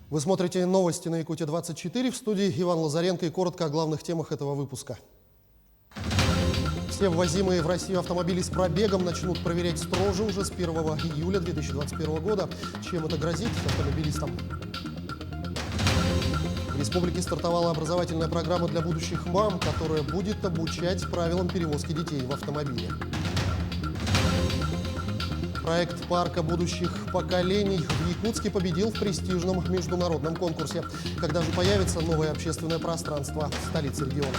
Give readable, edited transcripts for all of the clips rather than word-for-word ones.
Вы смотрите новости на Якутия-24, в студии Иван Лазаренко, и коротко о главных темах этого выпуска. Все ввозимые в Россию автомобили с пробегом начнут проверять строже уже с 1 июля 2021 года. Чем это грозит автомобилистам? В республике стартовала образовательная программа для будущих мам, которая будет обучать правилам перевозки детей в автомобиле. Проект парка будущих поколений в Якутске победил в престижном международном конкурсе. Когда же появится новое общественное пространство в столице региона?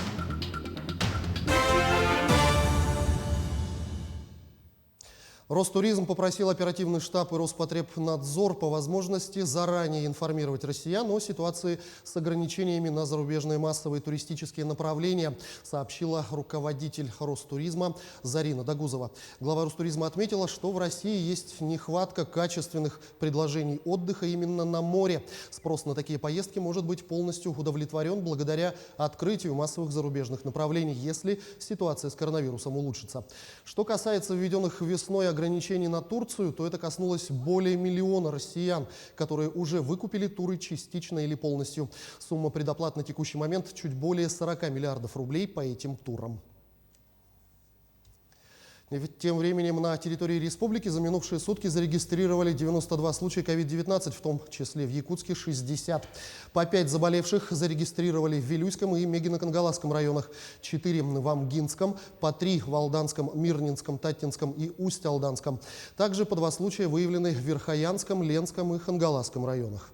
Ростуризм попросил оперативный штаб и Роспотребнадзор по возможности заранее информировать россиян о ситуации с ограничениями на зарубежные массовые туристические направления, сообщила руководитель Ростуризма Зарина Дагузова. Глава Ростуризма отметила, что в России есть нехватка качественных предложений отдыха именно на море. Спрос на такие поездки может быть полностью удовлетворен благодаря открытию массовых зарубежных направлений, если ситуация с коронавирусом улучшится. Что касается введенных весной ограничений на Турцию, то это коснулось более миллиона россиян, которые уже выкупили туры частично или полностью. Сумма предоплат на текущий момент чуть более 40 миллиардов рублей по этим турам. Тем временем на территории республики за минувшие сутки зарегистрировали 92 случая COVID-19, в том числе в Якутске 60. По 5 заболевших зарегистрировали в Вилюйском и Мегино-Кангаласском районах, 4 в Амгинском, по 3 в Алданском, Мирнинском, Таттинском и Усть-Алданском. Также по 2 случая выявлены в Верхоянском, Ленском и Хангаласском районах.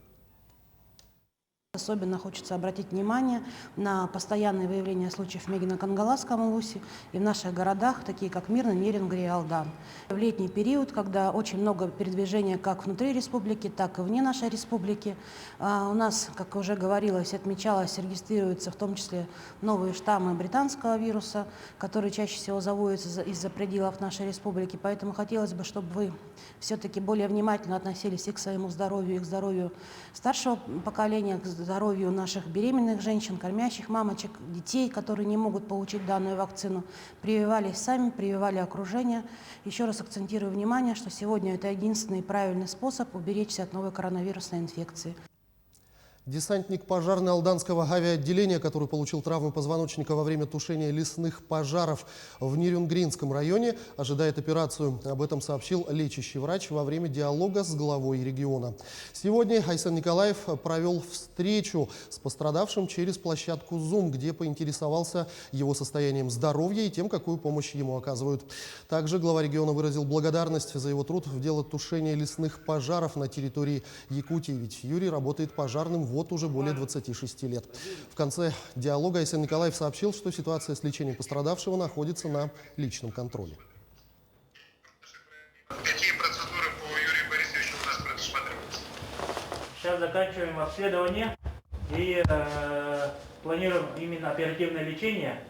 Особенно хочется обратить внимание на постоянное выявление случаев в Мегино-Кангаласском улусе и в наших городах, такие как Мирный, Нерингри и Алдан. В летний период, когда очень много передвижения как внутри республики, так и вне нашей республики, у нас, как уже говорилось, отмечалось, регистрируются в том числе новые штаммы британского вируса, которые чаще всего заводятся из-за пределов нашей республики. Поэтому хотелось бы, чтобы вы все-таки более внимательно относились и к своему здоровью, и к здоровью старшего поколения, к здоровью наших беременных женщин, кормящих мамочек, детей, которые не могут получить данную вакцину. Прививались сами, прививали окружение. Еще раз акцентирую внимание, что сегодня это единственный правильный способ уберечься от новой коронавирусной инфекции. Десантник пожарный Алданского авиаотделения, который получил травмы позвоночника во время тушения лесных пожаров в Нерюнгринском районе, ожидает операцию. Об этом сообщил лечащий врач во время диалога с главой региона. Сегодня Айсан Николаев провел встречу с пострадавшим через площадку Zoom, где поинтересовался его состоянием здоровья и тем, какую помощь ему оказывают. Также глава региона выразил благодарность за его труд в дело тушения лесных пожаров на территории Якутии, ведь Юрий работает пожарным вот уже более 26 лет. В конце диалога Айсан Николаев сообщил, что ситуация с лечением пострадавшего находится на личном контроле. Какие процедуры по Юрию Борисовичу у нас предусматриваются? Сейчас заканчиваем обследование и планируем именно оперативное лечение,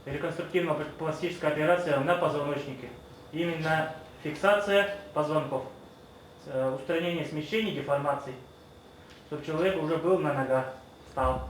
реконструктивно-пластическая операция на позвоночнике. Именно фиксация позвонков, устранение смещений, деформаций, чтобы человек уже был на ногах, встал.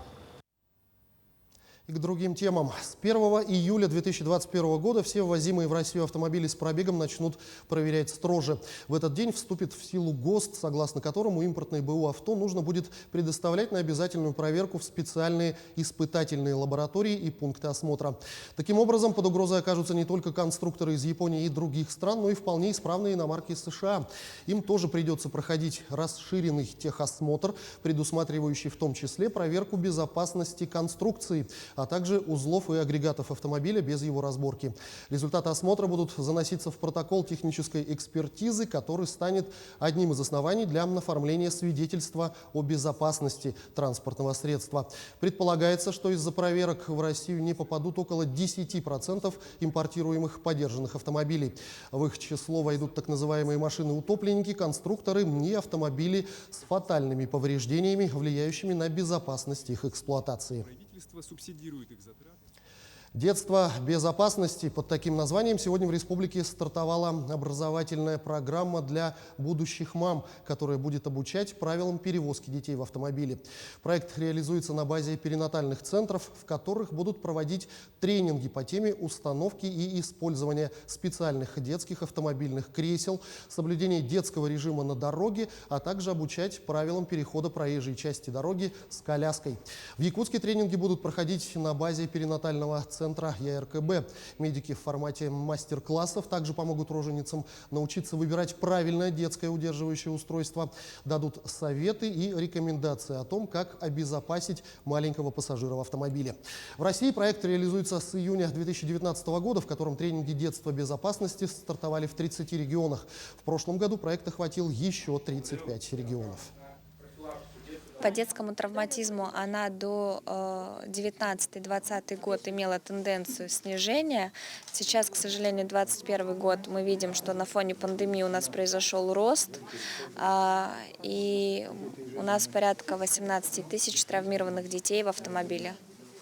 И к другим темам. С 1 июля 2021 года все ввозимые в Россию автомобили с пробегом начнут проверять строже. В этот день вступит в силу ГОСТ, согласно которому импортные БУ авто нужно будет предоставлять на обязательную проверку в специальные испытательные лаборатории и пункты осмотра. Таким образом, под угрозой окажутся не только конструкторы из Японии и других стран, но и вполне исправные иномарки из США. Им тоже придется проходить расширенный техосмотр, предусматривающий в том числе проверку безопасности конструкции, а также узлов и агрегатов автомобиля без его разборки. Результаты осмотра будут заноситься в протокол технической экспертизы, который станет одним из оснований для оформления свидетельства о безопасности транспортного средства. Предполагается, что из-за проверок в Россию не попадут около 10% импортируемых подержанных автомобилей. В их число войдут так называемые машины-утопленники, конструкторы и автомобили с фатальными повреждениями, влияющими на безопасность их эксплуатации. Правительство субсидирует их затраты. Детство безопасности. Под таким названием сегодня в республике стартовала образовательная программа для будущих мам, которая будет обучать правилам перевозки детей в автомобиле. Проект реализуется на базе перинатальных центров, в которых будут проводить тренинги по теме установки и использования специальных детских автомобильных кресел, соблюдения детского режима на дороге, а также обучать правилам перехода проезжей части дороги с коляской. В Якутске тренинги будут проходить на базе перинатального центра ЯРКБ. Медики в формате мастер-классов также помогут роженицам научиться выбирать правильное детское удерживающее устройство, дадут советы и рекомендации о том, как обезопасить маленького пассажира в автомобиле. В России проект реализуется с июня 2019 года, в котором тренинги детства безопасности стартовали в 30 регионах. В прошлом году проект охватил еще 35 регионов. По детскому травматизму она до 19-20 год имела тенденцию снижения. Сейчас, к сожалению, 2021 год мы видим, что на фоне пандемии у нас произошел рост. И у нас порядка 18 тысяч травмированных детей в автомобиле.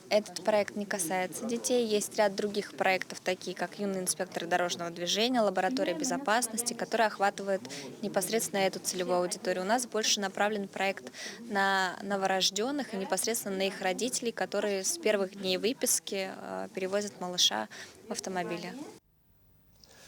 Этот проект не касается детей. Есть ряд других проектов, такие как юные инспекторы дорожного движения, лаборатория безопасности, которые охватывают непосредственно эту целевую аудиторию. У нас больше направлен проект на новорожденных и непосредственно на их родителей, которые с первых дней выписки перевозят малыша в автомобиле.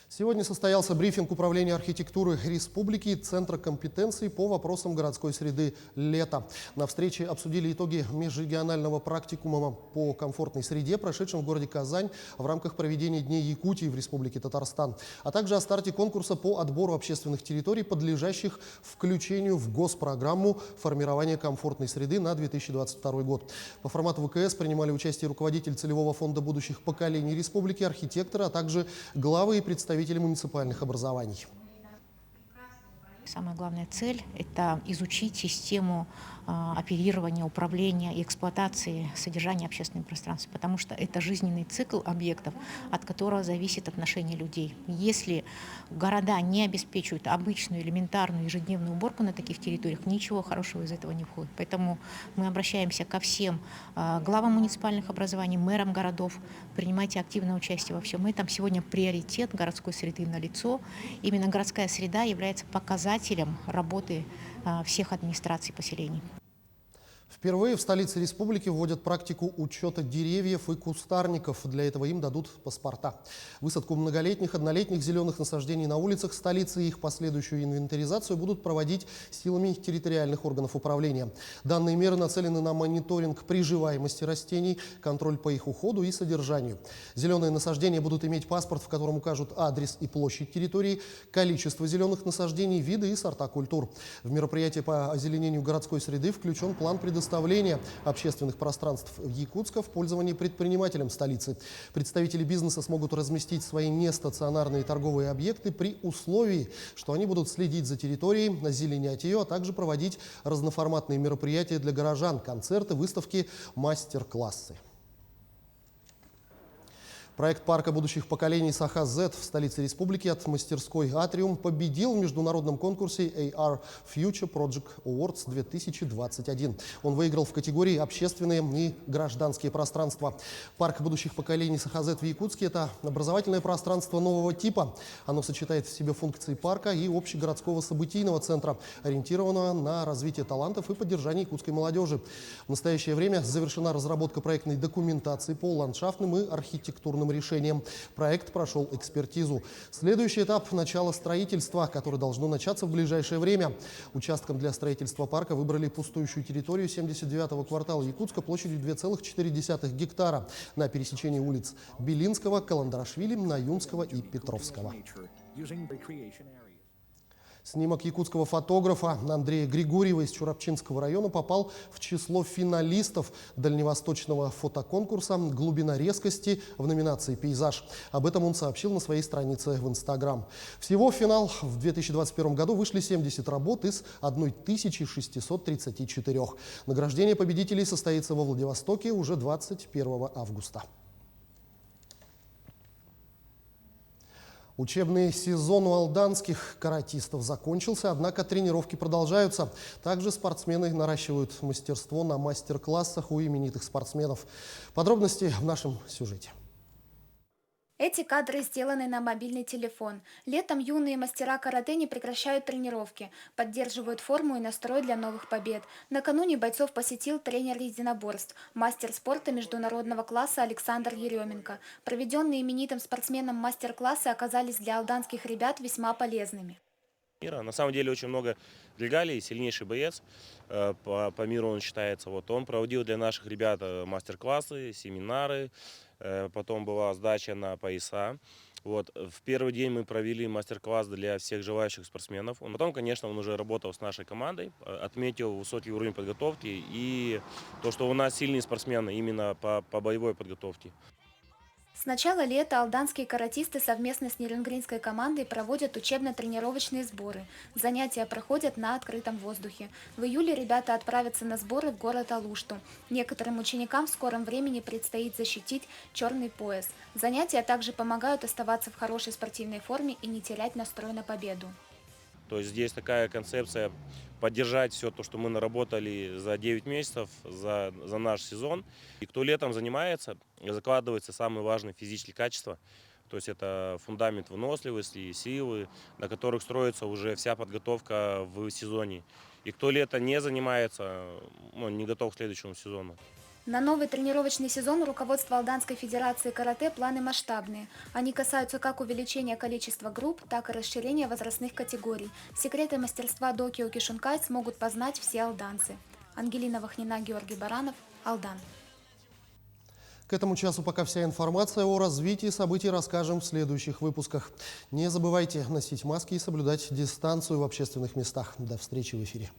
Сегодня состоялся брифинг Управления архитектуры республики и Центра компетенций по вопросам городской среды «Лето». На встрече обсудили итоги межрегионального практикума по комфортной среде, прошедшем в городе Казань в рамках проведения Дней Якутии в Республике Татарстан, а также о старте конкурса по отбору общественных территорий, подлежащих включению в госпрограмму формирования комфортной среды на 2022 год. По формату ВКС принимали участие руководитель целевого фонда будущих поколений республики, архитекторы, а также главы и представители муниципальных образований. Самая главная цель – это изучить систему оперирования, управления и эксплуатации содержания общественного пространства, потому что это жизненный цикл объектов, от которого зависит отношение людей. Если города не обеспечивают обычную элементарную ежедневную уборку на таких территориях, ничего хорошего из этого не входит. Поэтому мы обращаемся ко всем главам муниципальных образований, мэрам городов, принимайте активное участие во всем этом. Сегодня приоритет городской среды налицо. Именно городская среда является показателем работы всех администраций поселений. Впервые в столице республики вводят практику учета деревьев и кустарников. Для этого им дадут паспорта. Высадку многолетних, однолетних зеленых насаждений на улицах столицы и их последующую инвентаризацию будут проводить силами территориальных органов управления. Данные меры нацелены на мониторинг приживаемости растений, контроль по их уходу и содержанию. Зеленые насаждения будут иметь паспорт, в котором укажут адрес и площадь территории, количество зеленых насаждений, виды и сорта культур. В мероприятие по озеленению городской среды включен план предоставления общественных пространств Якутска в пользовании предпринимателям столицы. Представители бизнеса смогут разместить свои нестационарные торговые объекты при условии, что они будут следить за территорией, озеленять ее, а также проводить разноформатные мероприятия для горожан, концерты, выставки, мастер-классы. Проект парка будущих поколений Саха-Z в столице республики от мастерской «Атриум» победил в международном конкурсе AR Future Project Awards 2021. Он выиграл в категории «Общественные и гражданские пространства». Парк будущих поколений Саха-Z в Якутске – это образовательное пространство нового типа. Оно сочетает в себе функции парка и общегородского событийного центра, ориентированного на развитие талантов и поддержание якутской молодежи. В настоящее время завершена разработка проектной документации по ландшафтным и архитектурным решением. Проект прошел экспертизу. Следующий этап – начало строительства, которое должно начаться в ближайшее время. Участком для строительства парка выбрали пустующую территорию 79-го квартала Якутска площадью 2,4 гектара на пересечении улиц Белинского, Каландрашвили, Наюнского и Петровского. Снимок якутского фотографа Андрея Григорьева из Чурапчинского района попал в число финалистов дальневосточного фотоконкурса «Глубина резкости» в номинации «Пейзаж». Об этом он сообщил на своей странице в Инстаграм. Всего в финал в 2021 году вышли 70 работ из 1634. Награждение победителей состоится во Владивостоке уже 21 августа. Учебный сезон у алданских каратистов закончился, однако тренировки продолжаются. Также спортсмены наращивают мастерство на мастер-классах у именитых спортсменов. Подробности в нашем сюжете. Эти кадры сделаны на мобильный телефон. Летом юные мастера карате не прекращают тренировки, поддерживают форму и настрой для новых побед. Накануне бойцов посетил тренер единоборств, мастер спорта международного класса Александр Еременко. Проведенные именитым спортсменом мастер-классы оказались для алданских ребят весьма полезными. На самом деле очень много регалий, сильнейший боец, по миру он считается. Вот, он проводил для наших ребят мастер-классы, семинары, потом была сдача на пояса. Вот, в первый день мы провели мастер-класс для всех желающих спортсменов. Потом, конечно, он уже работал с нашей командой, отметил высокий уровень подготовки и то, что у нас сильные спортсмены именно по боевой подготовке. С начала лета алданские каратисты совместно с нерюнгринской командой проводят учебно-тренировочные сборы. Занятия проходят на открытом воздухе. В июле ребята отправятся на сборы в город Алушту. Некоторым ученикам в скором времени предстоит защитить черный пояс. Занятия также помогают оставаться в хорошей спортивной форме и не терять настрой на победу. То есть здесь такая концепция поддержать все то, что мы наработали за 9 месяцев, за наш сезон. И кто летом занимается, закладывается самые важные физические качества. То есть это фундамент выносливости, силы, на которых строится уже вся подготовка в сезоне. И кто лето не занимается, он не готов к следующему сезону. На новый тренировочный сезон у руководства Алданской Федерации карате планы масштабные. Они касаются как увеличения количества групп, так и расширения возрастных категорий. Секреты мастерства Докио Кишункай смогут познать все алданцы. Ангелина Вахнина, Георгий Баранов, Алдан. К этому часу пока вся информация. О развитии событий расскажем в следующих выпусках. Не забывайте носить маски и соблюдать дистанцию в общественных местах. До встречи в эфире.